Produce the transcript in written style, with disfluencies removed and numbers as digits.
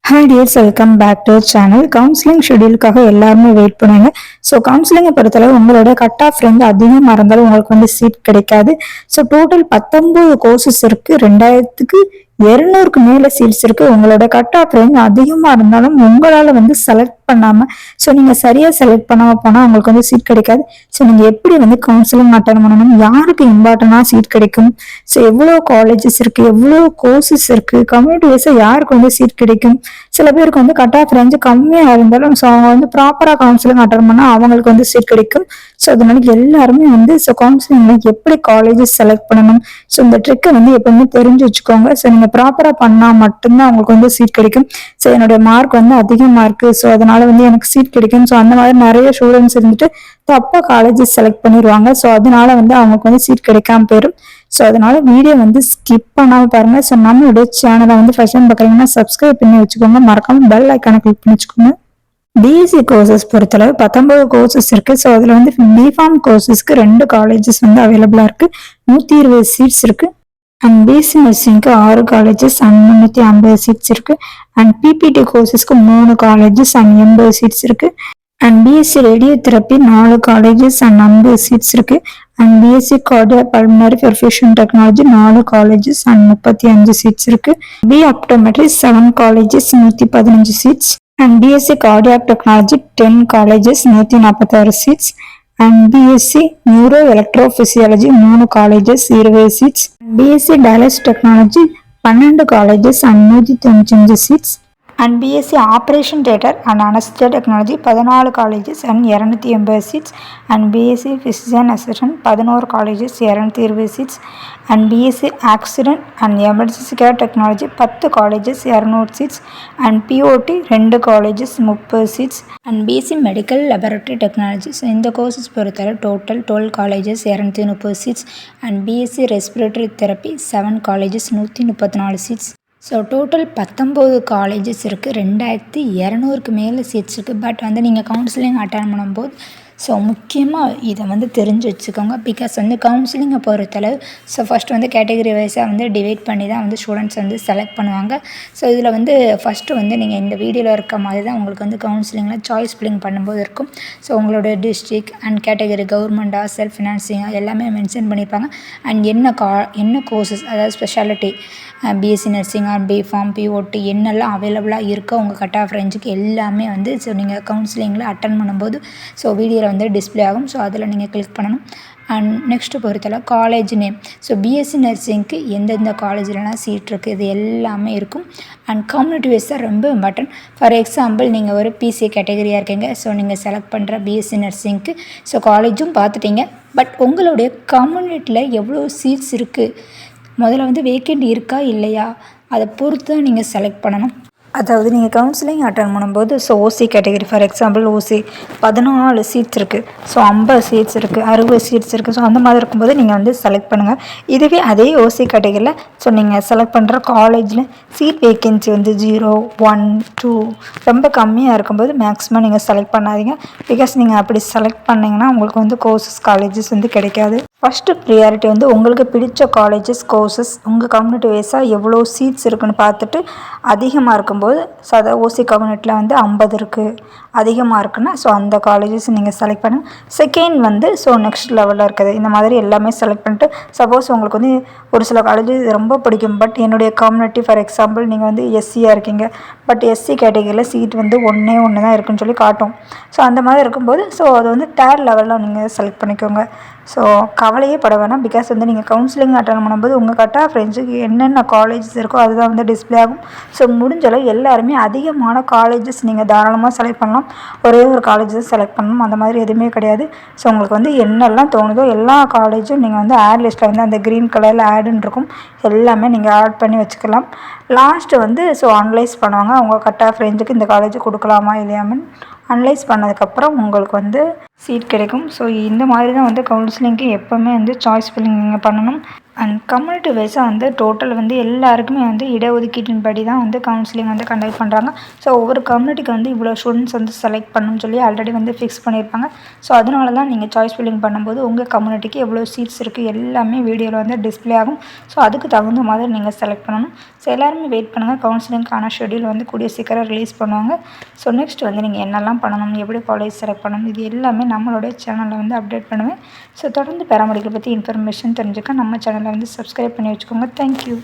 Hi dears, welcome back to channel. Counselling ஷெடியூலுக்காக எல்லாருமே wait பண்ணுங்க. ஸோ கவுன்சிலிங்கை பொறுத்தளவு உங்களோட கட் ஆஃப் ரேஞ்ச் அதிகமாக இருந்தாலும் உங்களுக்கு வந்து சீட் கிடைக்காது. ஸோ டோட்டல் 19 கோர்சஸ் இருக்கு. 2200க்கு மேலே சீட்ஸ் இருக்கு. உங்களோட கட் ஆஃப் ரேஞ்ச் அதிகமாக இருந்தாலும் உங்களால் வந்து செலக்ட் பண்ணாமல், ஸோ நீங்கள் சரியாக செலக்ட் பண்ணாமல் போனால் உங்களுக்கு வந்து சீட் கிடைக்காது. ஸோ நீங்கள் எப்படி வந்து கவுன்சிலிங் அட்டன் பண்ணணும், யாருக்கு இம்பார்ட்டண்டாக சீட் கிடைக்கும், ஸோ எவ்வளோ காலேஜஸ் இருக்குது, எவ்வளோ கோர்சஸ் இருக்குது, கம்யூனிட்டி வைஸாக யாருக்கு வந்து சீட் கிடைக்கும். சில பேருக்கு வந்து கட் ஆஃப் ரேஞ்சு கம்மியாக இருந்தாலும் ஸோ அவங்க வந்து ப்ராப்பராக கவுன்சிலிங் அட்டன் பண்ணால் அவங்களுக்கு வந்து சீட் கிடைக்கும். ஸோ அதனால எல்லாருமே வந்து ஸோ கவுன்சிலிங்கில் எப்படி காலேஜஸ் செலக்ட் பண்ணணும், ஸோ இந்த ட்ரிக்கை வந்து எப்பவுமே தெரிஞ்சு வச்சுக்கோங்க. ஸோ நீங்கள் ப்ராப்பராக பண்ணால் மட்டும்தான் அவங்களுக்கு வந்து சீட் கிடைக்கும். ஸோ என்னுடைய மார்க் வந்து அதிகமாக இருக்குது, ஸோ அதனால வந்து எனக்கு சீட் கிடைக்கும். ஸோ அந்த மாதிரி நிறைய ஸ்டூடெண்ட்ஸ் இருந்துட்டு தப்பாக காலேஜஸ் செலக்ட் பண்ணிடுவாங்க. ஸோ அதனால வந்து அவங்களுக்கு வந்து சீட் கிடைக்காம போயிடும். ஸோ அதனால வீடியோ வந்து ஸ்கிப் பண்ணாமல் பாருங்க. ஸோ நம்மளுடைய சேனலை வந்து ஃபர்ஸ்ட் டைம் பார்க்குறீங்கன்னா சப்ஸ்கிரைப் பண்ணி வச்சுக்கோங்க. மறக்காம பெல் ஐக்கானை கிளிக் பண்ணி வச்சுக்கோங்க. பிஎஸ்சி கோர்சஸ் பொறுத்தளவு 19 கோர்சஸ் இருக்கு. ஸோ அதில் வந்து பிஃபார்ம் கோர்சஸ்க்கு 2 காலேஜஸ் வந்து அவைலபிளாக இருக்கு. 120 சீட்ஸ் இருக்கு. அண்ட் பிஎஸ்சி நர்சிங்க்கு 6 காலேஜஸ் அண்ட் 350 சீட்ஸ் இருக்கு. அண்ட் பிபிடி கோர்சஸ்க்கு 3 காலேஜஸ் அண்ட் 80 சீட்ஸ் இருக்கு. And BSc radiotherapy 4 colleges and 50 seats இருக்கு. And BSc cardiac pulmonary perfusion technology 4 colleges and 35 seats இருக்கு. B optometry 7 colleges 115 seats. And BSc cardiac technology 10 colleges 146 seats. And BSc neuro electrophysiology 3 colleges 20 seats. BSc dialysis technology 12 colleges and 195 seats. And BSc operation theatre and anaesthesia technology 14 colleges and 280 seats. And BSc physician assistant 11 colleges 220 seats. And BSc accident and emergency care technology 10 colleges 200 seats. And BOT 2 colleges 30 seats. And BSc medical laboratory technology. So இந்த courses பொறுத்தவரை total 12 colleges 230 seats. And BSc respiratory therapy 7 colleges 134 seats. So total 19 colleges இருக்குது. 2200க்கு மேலே seeds இருக்குது. But வந்து நீங்கள் counselling attend பண்ணும்போது so முக்கியமாக இதை வந்து தெரிஞ்சு வச்சுக்கோங்க. பிகாஸ் வந்து கவுன்சிலிங்கை பொறுத்தளவு ஸோ ஃபஸ்ட்டு வந்து கேட்டகரி வைஸாக வந்து டிவைட் பண்ணி தான் வந்து ஸ்டூடெண்ட்ஸ் வந்து செலக்ட் பண்ணுவாங்க. ஸோ இதில் வந்து ஃபஸ்ட்டு வந்து நீங்கள் இந்த வீடியோவில் இருக்க மாதிரி தான் உங்களுக்கு வந்து கவுன்சிலிங்கில் சாய்ஸ் ஃபில்லிங் பண்ணும்போது இருக்கும். ஸோ உங்களோட டிஸ்ட்ரிக் அண்ட் கேட்டகரி கவர்மெண்ட்டாக செல்ஃப் ஃபினான்சிங்காக எல்லாமே மென்ஷன் பண்ணியிருப்பாங்க. அண்ட் என்ன கோர்சஸ், அதாவது speciality, BSc nursing or BPharm, BOT என்னெல்லாம் அவைலபிளாக இருக்கோ உங்கள் கட் ஆஃப் ரேஞ்சுக்கு எல்லாமே வந்து ஸோ நீங்கள் கவுன்சிலிங்கில் அட்டன் பண்ணும்போது ஸோ வீடியோவில் வந்து டிஸ்பிளே ஆகும். ஸோ அதில் நீங்கள் கிளிக் பண்ணணும். அண்ட் நெக்ஸ்ட்டு பொறுத்தளவு காலேஜ் நேம். ஸோ பிஎஸ்சி நர்சிங்க்கு எந்தெந்த காலேஜ்லலாம் சீட் இருக்குது இது எல்லாமே இருக்கும். அண்ட் கம்யூனிட்டி வைஸ் தான் ரொம்ப இம்பார்ட்டன்ட். ஃபார் எக்ஸாம்பிள் நீங்கள் ஒரு பிசி கேட்டகரியாக இருக்கீங்க. ஸோ நீங்கள் செலக்ட் பண்ணுற பிஎஸ்சி நர்சிங்க்கு ஸோ காலேஜும் பார்த்துட்டீங்க. பட் உங்களுடைய கம்யூனிட்டியில் எவ்வளோ சீட்ஸ் இருக்குது, முதல்ல வந்து வேக்கண்ட் இருக்கா இல்லையா, அதை பொறுத்து தான் நீங்கள் செலக்ட் பண்ணணும். அதாவது நீங்கள் கவுன்சிலிங் அட்டன் பண்ணும்போது so OC category, for example OC 14 seats இருக்குது. ஸோ 50 சீட்ஸ் இருக்குது, 60 சீட்ஸ் இருக்குது. ஸோ அந்த மாதிரி இருக்கும்போது நீங்கள் வந்து செலக்ட் பண்ணுங்கள். இதுவே அதே ஓசி கேட்டகரியில் ஸோ நீங்கள் செலக்ட் பண்ணுற காலேஜில் சீட் வேக்கன்சி வந்து 0, 1, 2 ரொம்ப கம்மியாக இருக்கும்போது மேக்ஸிமம் நீங்கள் செலக்ட் பண்ணாதீங்க. பிகாஸ் நீங்கள் அப்படி செலக்ட் பண்ணிங்கன்னா உங்களுக்கு வந்து கோர்சஸ் காலேஜஸ் வந்து கிடைக்காது. ஃபஸ்ட்டு ப்ரியாரிட்டி வந்து உங்களுக்கு பிடிச்ச காலேஜஸ், கோர்சஸ் உங்கள் கம்யூனிட்டி வைஸாக எவ்வளோ சீட்ஸ் இருக்குன்னு பார்த்துட்டு அதிகமாக இருக்கும்போது ஸோ அதை ஓசி கம்யூனிட்டியில் வந்து 50 இருக்குது, அதிகமாக இருக்குன்னா ஸோ அந்த காலேஜஸ் நீங்கள் செலக்ட் பண்ணுங்கள். செகண்ட் வந்து ஸோ நெக்ஸ்ட் லெவலில் இருக்குது. இந்த மாதிரி எல்லாமே செலக்ட் பண்ணிட்டு சப்போஸ் உங்களுக்கு வந்து ஒரு சில காலேஜஸ் ரொம்ப பிடிக்கும், பட் என்னுடைய கம்யூனிட்டி ஃபார் எக்ஸாம்பிள் நீங்கள் வந்து எஸ்சியாக இருக்கீங்க, பட் எஸ்சி கேட்டகரியில் சீட் வந்து ஒன்று தான் இருக்குன்னு சொல்லி காட்டும். ஸோ அந்த மாதிரி இருக்கும்போது ஸோ அது வந்து தேர்ட் லெவலில் நீங்கள் செலக்ட் பண்ணிக்கோங்க. ஸோ கவலையே பட வேணாம். பிகாஸ் வந்து நீங்கள் கவுன்சிலிங் அட்டன் பண்ணும்போது உங்கள் கட் ஆஃப் ரேஞ்சுக்கு என்னென்ன காலேஜஸ் இருக்கோ அதுதான் வந்து டிஸ்பிளே ஆகும். ஸோ முடிஞ்சளவு எல்லாருமே அதிகமான காலேஜஸ் நீங்கள் தாராளமாக செலக்ட் பண்ணலாம். ஒரே ஒரு காலேஜஸ் செலக்ட் பண்ணணும் அந்த மாதிரி எதுவுமே கிடையாது. ஸோ உங்களுக்கு வந்து என்னெல்லாம் தோணுதோ எல்லா காலேஜும் நீங்கள் வந்து ஆட் லிஸ்ட்டில் வந்து அந்த க்ரீன் கலரில் ஆடுன்னு இருக்கும், எல்லாமே நீங்கள் ஆட் பண்ணி வச்சுக்கலாம். லாஸ்ட்டு வந்து ஸோ அனலைஸ் பண்ணுவாங்க உங்கள் கட் ஆஃப் ரேஞ்சுக்கு இந்த காலேஜ் கொடுக்கலாமா இல்லையாமல். அனலைஸ் பண்ணதுக்கப்புறம் உங்களுக்கு வந்து சீட் கிடைக்கும். ஸோ இந்த மாதிரி தான் வந்து கவுன்சிலிங்க்கு எப்போவுமே வந்து சாய்ஸ் ஃபில்லிங் நீங்கள் பண்ணணும். அண்ட் கம்யூனிட்டி வைஸாக வந்து டோட்டல் வந்து எல்லாருக்குமே வந்து இடஒதுக்கீட்டின் படி தான் வந்து கவுன்சிலிங் வந்து கண்டக்ட் பண்ணுறாங்க. ஸோ ஒவ்வொரு கம்யூனிட்டிக்கு வந்து இவ்வளோ ஸ்டூடெண்ட்ஸ் வந்து செலக்ட் பண்ணணும்னு சொல்லி ஆல்ரெடி வந்து ஃபிக்ஸ் பண்ணியிருப்பாங்க. ஸோ அதனால தான் நீங்கள் சாய்ஸ் ஃபில்லிங் பண்ணும்போது உங்கள் கம்யூனிட்டிக்கு எவ்வளோ சீட்ஸ் இருக்குது எல்லாமே வீடியோவில் வந்து டிஸ்பிளே ஆகும். ஸோ அதுக்கு தகுந்த மாதிரி நீங்கள் செலக்ட் பண்ணணும். ஸோ எல்லாருமே வெயிட் பண்ணுங்கள். கவுன்சிலிங்கான ஷெட்யூல் வந்து கூடிய சீக்கிரம் ரிலீஸ் பண்ணுவாங்க. ஸோ நெக்ஸ்ட் வந்து நீங்கள் என்னெல்லாம் பண்ணணும், எப்படி காலேஜ் செலக்ட் பண்ணணும், இது எல்லாமே நம்மளுடைய சேனலில் வந்து அப்டேட் பண்ணுவேன். ஸோ தொடர்ந்து பேராமெடிக்கல் பற்றி இன்ஃபர்மேஷன் தெரிஞ்சுக்க நம்ம சேனலை வந்து சப்ஸ்கிரைப் பண்ணி வச்சுக்கோங்க. தேங்க்யூ.